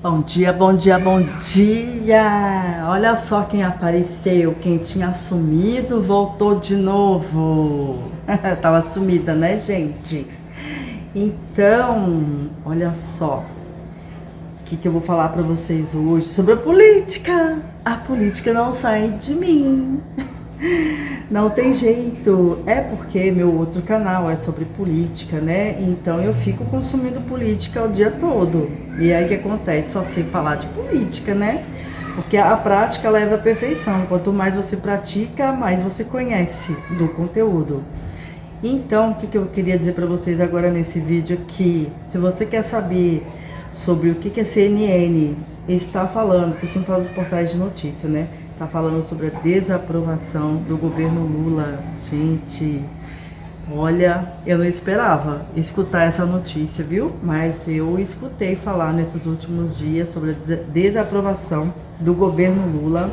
Bom dia, bom dia, bom dia! Olha só quem apareceu, quem tinha sumido voltou de novo. Tava sumida, né, gente? Então, olha só, o que eu vou falar pra vocês hoje sobre a política. A política não sai de mim. Não tem jeito. É porque meu outro canal é sobre política, né? Então eu fico consumindo política o dia todo. E aí o que acontece? Só sei falar de política, né? Porque a prática leva à perfeição. Quanto mais você pratica, mais você conhece do conteúdo. Então, o que eu queria dizer para vocês agora nesse vídeo aqui? Se você quer saber sobre o que a CNN está falando, que eu sempre falo dos portais de notícia, né? Está falando sobre a desaprovação do governo Lula. Gente, olha, eu não esperava escutar essa notícia, viu? Mas eu escutei falar nesses últimos dias sobre a desaprovação do governo Lula,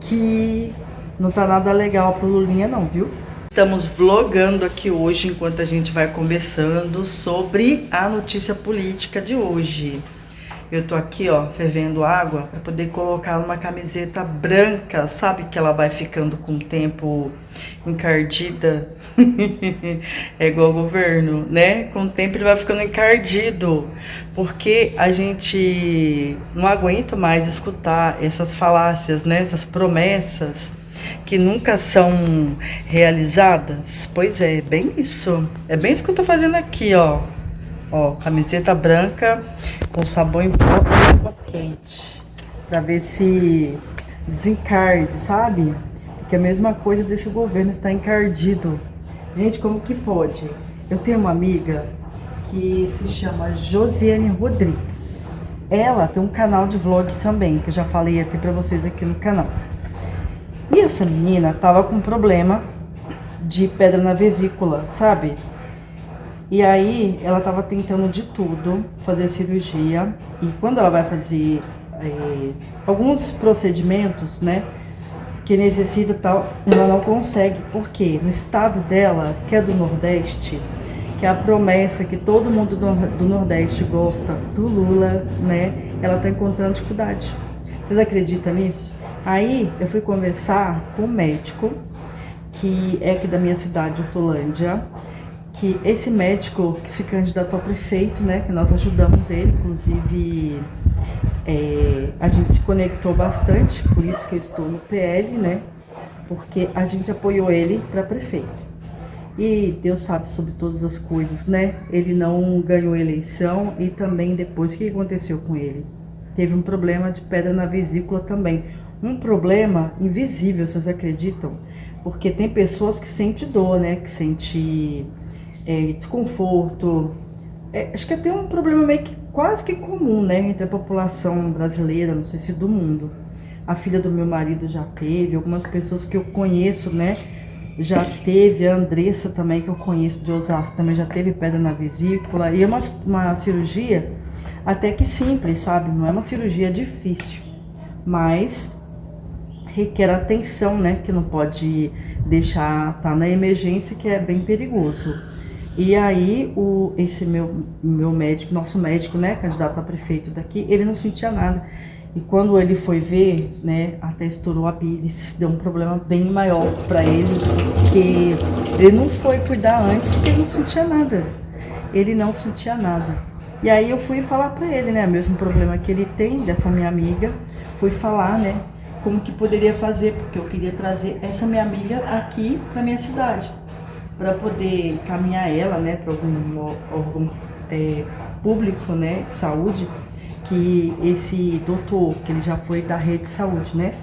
que não tá nada legal pro Lulinha não, viu? Estamos vlogando aqui hoje enquanto a gente vai conversando sobre a notícia política de hoje. Eu tô aqui, ó, fervendo água para poder colocar numa camiseta branca, sabe que ela vai ficando com o tempo encardida? É igual o governo, né? Com o tempo ele vai ficando encardido, porque a gente não aguenta mais escutar essas falácias, né? Essas promessas que nunca são realizadas. Pois é, bem isso. É bem isso que eu tô fazendo aqui, ó. Ó, camiseta branca com sabão em pó e água quente. Pra ver se desencarde, sabe? Porque a mesma coisa desse governo está encardido. Gente, como que pode? Eu tenho uma amiga que se chama Josiane Rodrigues. Ela tem um canal de vlog também, que eu já falei até pra vocês aqui no canal. E essa menina tava com problema de pedra na vesícula, sabe? E aí ela tava tentando de tudo fazer cirurgia. E quando ela vai fazer alguns procedimentos, né, que necessita tal, ela não consegue. Por quê? No estado dela, que é do Nordeste, que é a promessa que todo mundo do Nordeste gosta do Lula, né, ela tá encontrando dificuldade. Vocês acreditam nisso? Aí eu fui conversar com um médico, que é aqui da minha cidade, Hortolândia, que esse médico que se candidatou a prefeito, né, que nós ajudamos ele, inclusive a gente se conectou bastante, por isso que eu estou no PL, né, porque a gente apoiou ele para prefeito. E Deus sabe sobre todas as coisas, né, ele não ganhou eleição e também depois, o que aconteceu com ele? Teve um problema de pedra na vesícula também, um problema invisível, vocês acreditam? Porque tem pessoas que sentem dor, né, que sentem desconforto. Acho que é até um problema meio que quase que comum, né, entre a população brasileira, não sei se do mundo. A filha do meu marido já teve, algumas pessoas que eu conheço, né, já teve, a Andressa também, que eu conheço de Osasco, também já teve pedra na vesícula. E é uma cirurgia até que simples, sabe? Não é uma cirurgia difícil, mas requer atenção, né, que não pode deixar estar na emergência, que é bem perigoso. E aí, esse meu médico, nosso médico, né, candidato a prefeito daqui, ele não sentia nada. E quando ele foi ver, né, até estourou a bílis, deu um problema bem maior para ele, porque ele não foi cuidar antes, porque ele não sentia nada. Ele não sentia nada. E aí eu fui falar para ele, né, o mesmo problema que ele tem, dessa minha amiga, fui falar, né, como que poderia fazer, porque eu queria trazer essa minha amiga aqui para minha cidade, para poder encaminhar ela, né, para algum órgão público, né, de saúde, que esse doutor, que ele já foi da rede de saúde, né,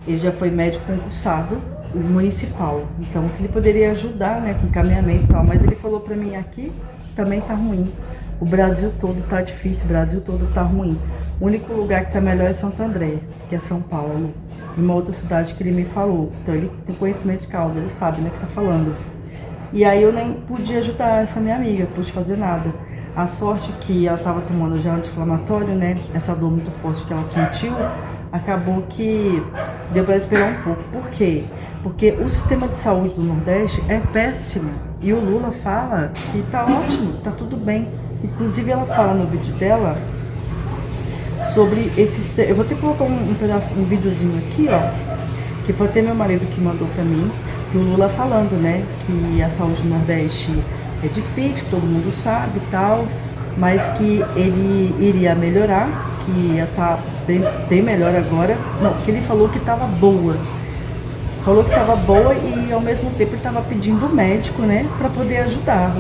ele já foi médico concursado municipal, então que ele poderia ajudar, né, com encaminhamento e tal, mas ele falou para mim, aqui também tá ruim, o Brasil todo tá difícil, o Brasil todo tá ruim, o único lugar que tá melhor é Santo André, que é São Paulo, e uma outra cidade que ele me falou, então ele tem conhecimento de causa, ele sabe, né, que tá falando. E aí eu nem podia ajudar essa minha amiga, não pude fazer nada. A sorte que ela estava tomando já anti-inflamatório, né? Essa dor muito forte que ela sentiu, acabou que deu para esperar um pouco. Por quê? Porque o sistema de saúde do Nordeste é péssimo. E o Lula fala que tá ótimo, tá tudo bem. Inclusive ela fala no vídeo dela sobre esses. Eu vou ter que colocar um pedaço, um videozinho aqui, ó, que foi até meu marido que mandou pra mim, que o Lula falando, né, que a saúde no Nordeste é difícil, que todo mundo sabe e tal, mas que ele iria melhorar, que ia estar bem melhor agora. Não, que ele falou que estava boa. Falou que estava boa e ao mesmo tempo ele estava pedindo o médico, né, para poder ajudar.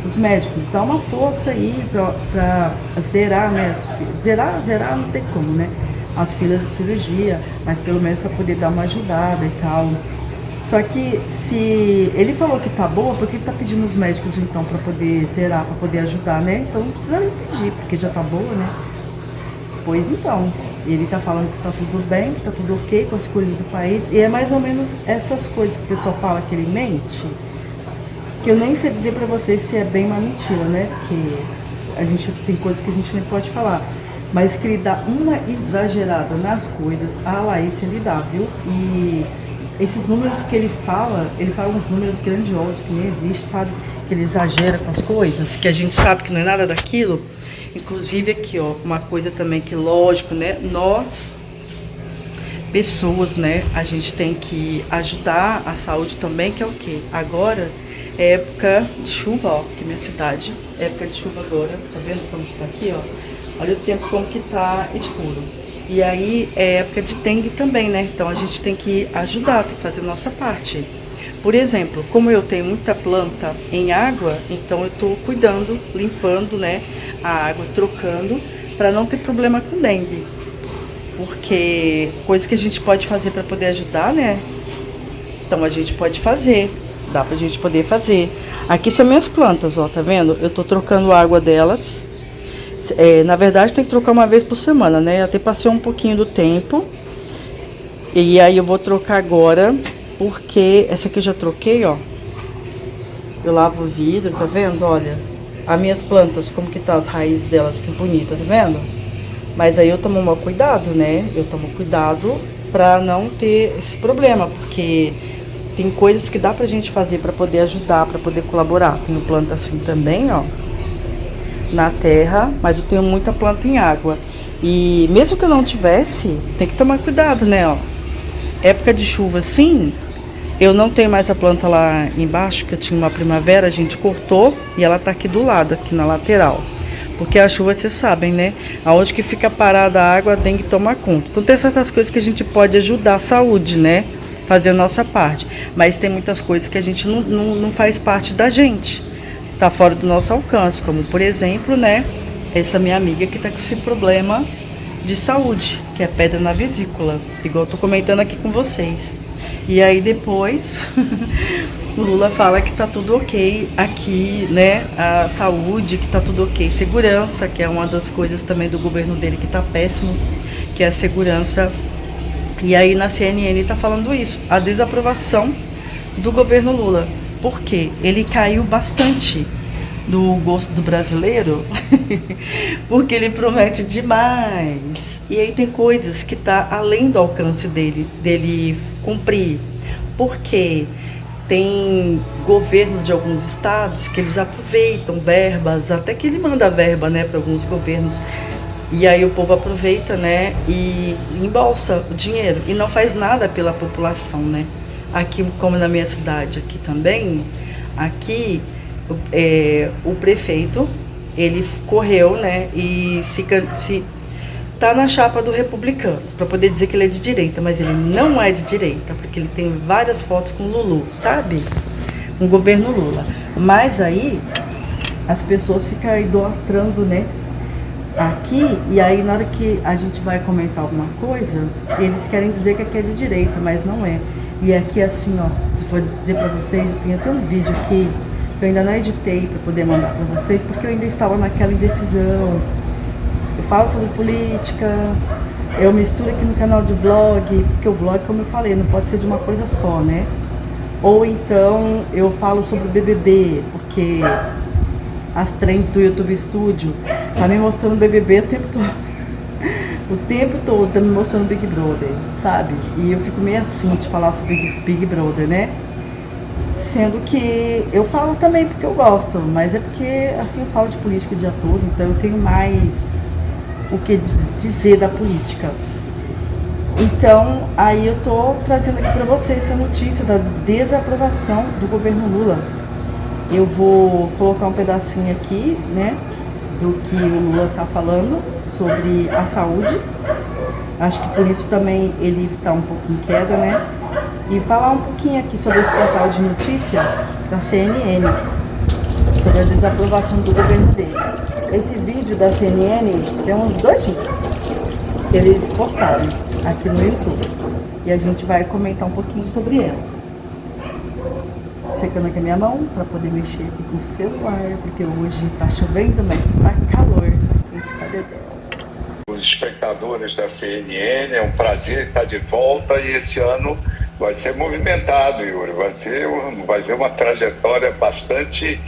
Os médicos, dá uma força aí para zerar, né? Zerar não tem como, né? As filas de cirurgia, mas pelo menos para poder dar uma ajudada e tal. Só que se ele falou que tá boa, por que tá pedindo os médicos então para poder zerar, para poder ajudar, né? Então não precisa nem pedir, porque já tá boa, né? Pois então, ele tá falando que tá tudo bem, que tá tudo ok com as coisas do país, e é mais ou menos essas coisas que o pessoal fala que ele mente, que eu nem sei dizer pra vocês se é bem uma mentira, né? Porque a gente tem coisas que a gente nem pode falar. Mas que ele dá uma exagerada nas coisas, a Laís ele dá, viu? E esses números que ele fala uns números grandiosos que nem existe, sabe? Que ele exagera com as coisas, que a gente sabe que não é nada daquilo. Inclusive aqui, ó, uma coisa também que lógico, né? Nós, pessoas, né? A gente tem que ajudar a saúde também, que é o quê? Agora é época de chuva, ó, aqui minha cidade, é época de chuva agora, tá vendo como que tá aqui, ó? Olha o tempo como que tá escuro. E aí é época de dengue também, né? Então a gente tem que ajudar, tem que fazer a nossa parte. Por exemplo, como eu tenho muita planta em água, então eu tô cuidando, limpando, né, a água, trocando, para não ter problema com dengue. Porque coisa que a gente pode fazer para poder ajudar, né? Então a gente pode fazer. Dá pra gente poder fazer. Aqui são minhas plantas, ó, tá vendo? Eu tô trocando a água delas. Na verdade tem que trocar uma vez por semana, né? Até passei um pouquinho do tempo. E aí eu vou trocar agora, porque essa aqui eu já troquei, ó. Eu lavo o vidro, tá vendo? Olha, as minhas plantas, como que tá as raízes delas, que bonita, tá vendo? Mas aí eu tomo um cuidado, né? Eu tomo cuidado pra não ter esse problema, porque tem coisas que dá pra gente fazer pra poder ajudar, pra poder colaborar. Tenho planta assim também, ó, na terra, mas eu tenho muita planta em água. E mesmo que eu não tivesse, tem que tomar cuidado, né, ó. Época de chuva assim, eu não tenho mais a planta lá embaixo, que eu tinha uma primavera, a gente cortou e ela tá aqui do lado, aqui na lateral. Porque a chuva, vocês sabem, né? Aonde que fica parada a água, tem que tomar conta. Então tem certas coisas que a gente pode ajudar a saúde, né? Fazer a nossa parte. Mas tem muitas coisas que a gente não faz parte da gente. Tá fora do nosso alcance. Como, por exemplo, né? Essa minha amiga que tá com esse problema de saúde, que é pedra na vesícula. Igual eu tô comentando aqui com vocês. E aí depois o Lula fala que tá tudo ok aqui, né? A saúde, que tá tudo ok. Segurança, que é uma das coisas também do governo dele que tá péssimo, que é a segurança. E aí na CNN tá falando isso, a desaprovação do governo Lula. Por quê? Ele caiu bastante do gosto do brasileiro, porque ele promete demais. E aí tem coisas que tá além do alcance dele cumprir. Porque tem governos de alguns estados que eles aproveitam verbas, até que ele manda verba, né, para alguns governos. E aí o povo aproveita, né, e embolsa o dinheiro e não faz nada pela população, né? Aqui, como na minha cidade, aqui também, aqui o prefeito, ele correu, né, e se tá na chapa do Republicano, para poder dizer que ele é de direita, mas ele não é de direita, porque ele tem várias fotos com o Lulu, sabe? Com o governo Lula. Mas aí as pessoas ficam idolatrando, né? Aqui, e aí na hora que a gente vai comentar alguma coisa, eles querem dizer que aqui é de direita, mas não é. E aqui assim, ó, se for dizer pra vocês, eu tenho até um vídeo aqui que eu ainda não editei pra poder mandar pra vocês, porque eu ainda estava naquela indecisão. Eu falo sobre política, eu misturo aqui no canal de vlog, porque o vlog, como eu falei, não pode ser de uma coisa só, né? Ou então eu falo sobre o BBB, porque as trends do YouTube Studio tá me mostrando BBB o tempo todo. O tempo todo tá me mostrando Big Brother, sabe? E eu fico meio assim de falar sobre Big Brother, né? Sendo que eu falo também porque eu gosto, mas é porque assim eu falo de política o dia todo, então eu tenho mais o que dizer da política. Então, aí eu tô trazendo aqui para vocês essa notícia da desaprovação do governo Lula. Eu vou colocar um pedacinho aqui, né, do que o Lula tá falando sobre a saúde. Acho que por isso também ele tá um pouco em queda, né? E falar um pouquinho aqui sobre esse portal de notícia da CNN, sobre a desaprovação do governo dele. Esse vídeo da CNN tem uns 2 dias que eles postaram aqui no YouTube. E a gente vai comentar um pouquinho sobre ela. Secando aqui a minha mão para poder mexer aqui com o celular, porque hoje tá chovendo, mas tá calor. A gente tá bebendo. Os espectadores da CNN, é um prazer estar de volta e esse ano vai ser movimentado, Yuri. Vai ser uma trajetória bastante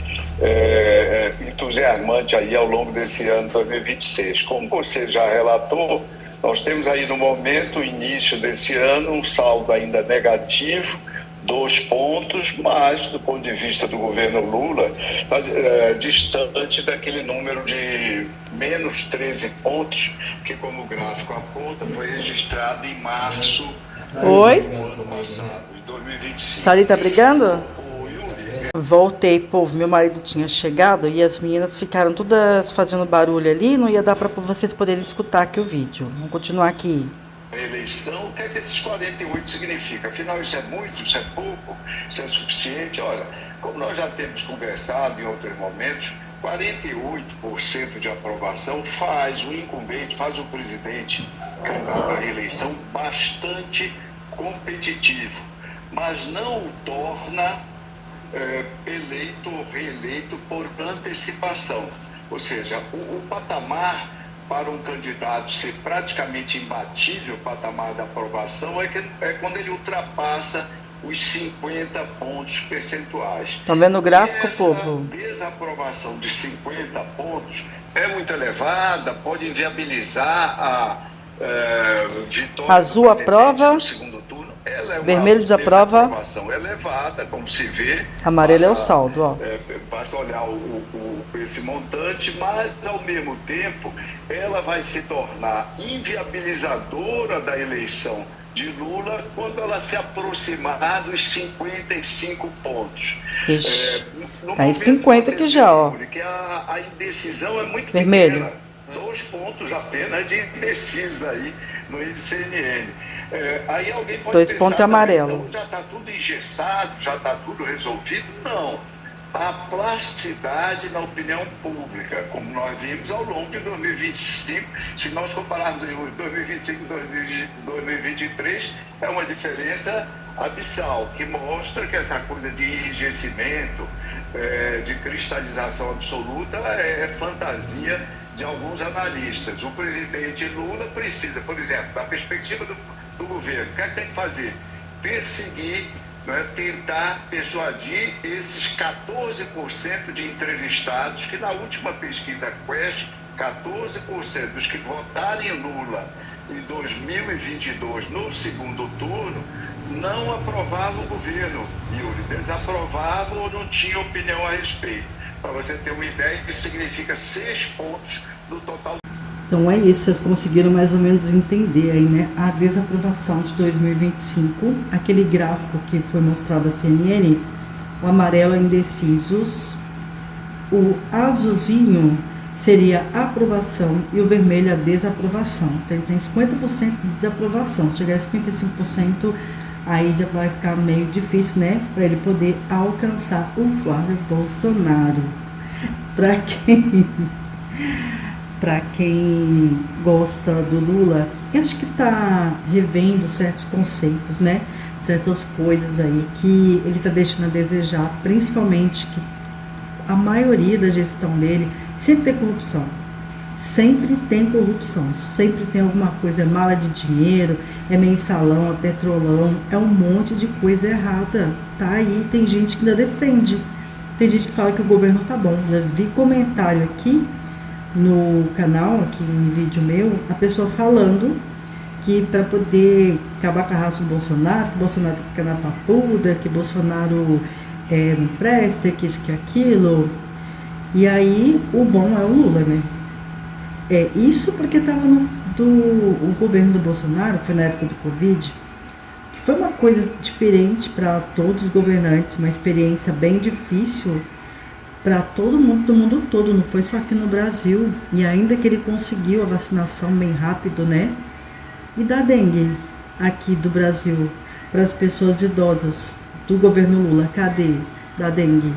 entusiasmante aí ao longo desse ano 2026. Como você já relatou, nós temos aí no momento, início desse ano, um saldo ainda negativo, 2 pontos, mas do ponto de vista do governo Lula, distante daquele número de menos 13 pontos, que como o gráfico aponta, foi registrado em março Oi? do ano passado, de 2025. Sali tá brigando? Oi, Yuri. Voltei, povo, meu marido tinha chegado e as meninas ficaram todas fazendo barulho ali, não ia dar para vocês poderem escutar aqui o vídeo. Vamos continuar aqui. A eleição, o que é que esses 48 significa? Afinal, isso é muito, isso é pouco, isso é suficiente? Olha, como nós já temos conversado em outros momentos, 48% de aprovação faz o incumbente, faz o presidente candidato à reeleição bastante competitivo, mas não o torna eleito ou reeleito por antecipação. Ou seja, o patamar para um candidato ser praticamente imbatível, o patamar da aprovação, é quando ele ultrapassa os 50 pontos percentuais. Estão vendo o gráfico, essa povo? Desaprovação de 50 pontos é muito elevada, pode inviabilizar a vitória Azul do presidente aprova, no segundo turno. Ela é uma vermelho desaprova, desaprovação elevada, como se vê. amarelo é o saldo, ó. Basta olhar esse montante, mas ao mesmo tempo ela vai se tornar inviabilizadora da eleição de Lula quando ela se aproximar dos 55 pontos. Ixi, tá em 50 aqui já, ó. Que a indecisão é muito Vermelho. pequena. 2 pontos apenas de indecisos aí no CNN. Aí alguém pode 2 pensar, pontos amarelo. então já está tudo engessado, já está tudo resolvido. Não. A plasticidade na opinião pública, como nós vimos ao longo de 2025, se nós compararmos 2025 e 2023, é uma diferença abissal, que mostra que essa coisa de enrijecimento, de cristalização absoluta, é fantasia de alguns analistas. O presidente Lula precisa, por exemplo, da perspectiva do governo, o que é que tem que fazer? Perseguir, tentar persuadir esses 14% de entrevistados que na última pesquisa Quest, 14% dos que votarem em Lula em 2022 no segundo turno não aprovavam o governo, Yuri, desaprovavam ou não tinham opinião a respeito. Para você ter uma ideia, isso significa 6 pontos do total. Então é isso, vocês conseguiram mais ou menos entender aí, né? A desaprovação de 2025, aquele gráfico que foi mostrado à CNN, o amarelo é indecisos, o azulzinho seria a aprovação e o vermelho a desaprovação. Então ele tem 50% de desaprovação, chegar a 55%, aí já vai ficar meio difícil, né? Para ele poder alcançar o Flávio Bolsonaro. Para quem gosta do Lula, eu acho que está revendo certos conceitos, né? Certas coisas aí que ele está deixando a desejar, principalmente que a maioria da gestão dele sempre tem corrupção. Sempre tem corrupção, sempre tem alguma coisa, é mala de dinheiro, é mensalão, é petrolão, é um monte de coisa errada, tá aí, tem gente que ainda defende, tem gente que fala que o governo tá bom. Já vi comentário aqui no canal, aqui em vídeo meu, a pessoa falando que para poder acabar com a raça do Bolsonaro, que Bolsonaro fica na papuda, que Bolsonaro não presta, que isso, que aquilo, e aí o bom é o Lula, né? Isso porque estava o governo do Bolsonaro, foi na época do Covid, que foi uma coisa diferente para todos os governantes, uma experiência bem difícil para todo mundo, do mundo todo, não foi só aqui no Brasil. E ainda que ele conseguiu a vacinação bem rápido, né? E da dengue aqui do Brasil, para as pessoas idosas do governo Lula, cadê da dengue?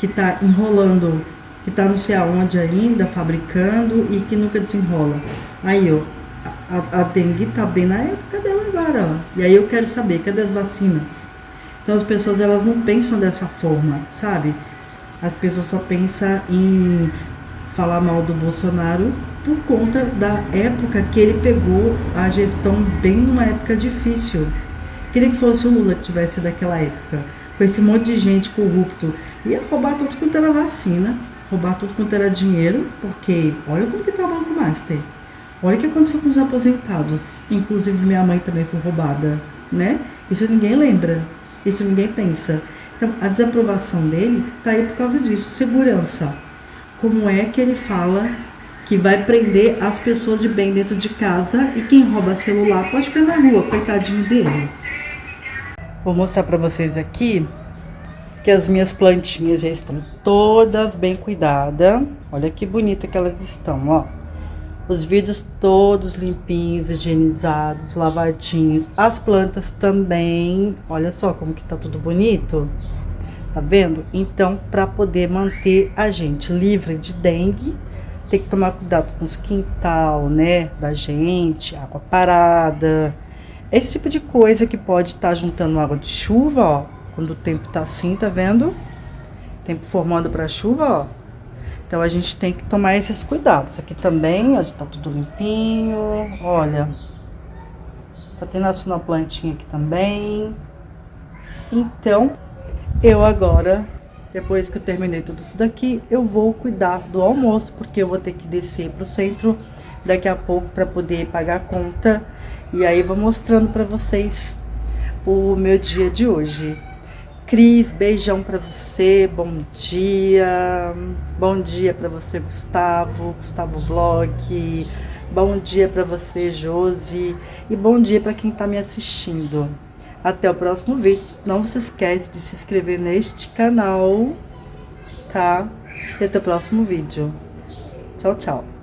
Que tá enrolando, que tá não sei aonde ainda, fabricando e que nunca desenrola. Aí, ó, a dengue tá bem na época dela agora, ó. E aí eu quero saber, cadê as vacinas? Então as pessoas, elas não pensam dessa forma, sabe? As pessoas só pensam em falar mal do Bolsonaro por conta da época que ele pegou a gestão, bem numa época difícil. Queria que fosse o Lula que tivesse daquela época, com esse monte de gente corrupto. Ia roubar tudo quanto era vacina, roubar tudo quanto era dinheiro, porque olha como que tá o Banco Master. Olha o que aconteceu com os aposentados. Inclusive minha mãe também foi roubada, né? Isso ninguém lembra, isso ninguém pensa. Então, a desaprovação dele tá aí por causa disso. Segurança. Como é que ele fala que vai prender as pessoas de bem dentro de casa e quem rouba celular pode ficar na rua, coitadinho dele. Vou mostrar pra vocês aqui que as minhas plantinhas já estão todas bem cuidadas. Olha que bonita que elas estão, ó. Os vidros todos limpinhos, higienizados, lavadinhos. As plantas também. Olha só como que tá tudo bonito. Tá vendo? Então, para poder manter a gente livre de dengue, tem que tomar cuidado com os quintal, né? Da gente, água parada. Esse tipo de coisa que pode estar juntando água de chuva, ó. Quando o tempo tá assim, tá vendo? Tempo formando para chuva, ó. Então a gente tem que tomar esses cuidados. Aqui também, ó, já tá tudo limpinho. Olha, tá tendo uma plantinha aqui também. Então, eu agora, depois que eu terminei tudo isso daqui, eu vou cuidar do almoço, porque eu vou ter que descer pro centro daqui a pouco para poder pagar a conta. E aí vou mostrando para vocês o meu dia de hoje. Cris, beijão pra você, bom dia. Bom dia pra você, Gustavo Vlog. Bom dia pra você, Josi. E bom dia pra quem tá me assistindo. Até o próximo vídeo. Não se esquece de se inscrever neste canal, tá? E até o próximo vídeo. Tchau, tchau.